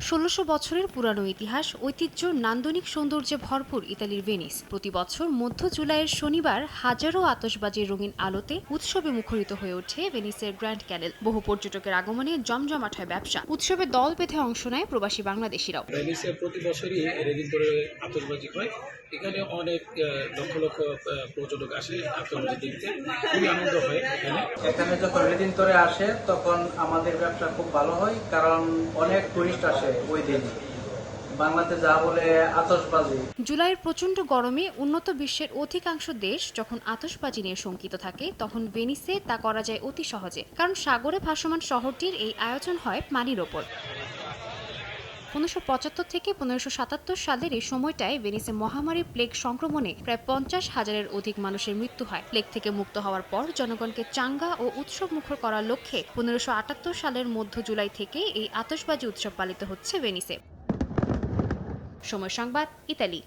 ১৬০০ বছরের পুরানো ইতিহাস, ঐতিহ্য, নান্দনিক সৌন্দর্যে ভরপুর ইতালির ভেনিস। প্রতি বছর মধ্য জুলাইয়ের শনিবার হাজারো আতশবাজির রঙিন আলোতে উৎসবে মুখরিত হয়ে ওঠে ভেনিসের গ্র্যান্ড ক্যানেল। বহু পর্যটকের আগমনে জমজমাট হয় ব্যবসা। উৎসবে দল বেঁধে অংশ নেয় প্রবাসী বাংলাদেশিরাও। ভেনিসে প্রতি বছরই রেদিনপুরে আতশবাজি হয়। এখানে অনেক লক্ষ লক্ষ পর্যটক আসে আতশবাজি দেখতে, খুবই আনন্দ হয়। এখানে যখন রেদিনপুরে আসে তখন আমাদের ব্যবসা খুব ভালো হয়, কারণ অনেক টুরিস্ট আসে ওই দিন। বাংলাতে যা বলে আতশবাজি। জুলাইয়ের প্রচণ্ড গরমে উন্নত বিশ্বের অধিকাংশ দেশ যখন আতশবাজি নিয়ে শঙ্কিত থাকে, তখন ভেনিসে তা করা যায় অতি সহজে, কারণ সাগরে ভাসমান শহরটির এই আয়োজন হয় পানির ওপর। ১৫৭৫ থেকে ১৫৭৭ সালের এই সময়টায় ভেনিসে মহামারী প্লেগ সংক্রমণে প্রায় ৫০,০০০-এর অধিক মানুষের মৃত্যু হয়। প্লেগ থেকে মুক্ত হওয়ার পর জনগণকে চাঙ্গা ও উৎসব মুখর করার লক্ষ্যে ১৫৭৮ সালের মধ্য জুলাই থেকে এই আতশবাজি উৎসব পালিত হচ্ছে ভেনিসে। সময় সংবাদ, ইতালি।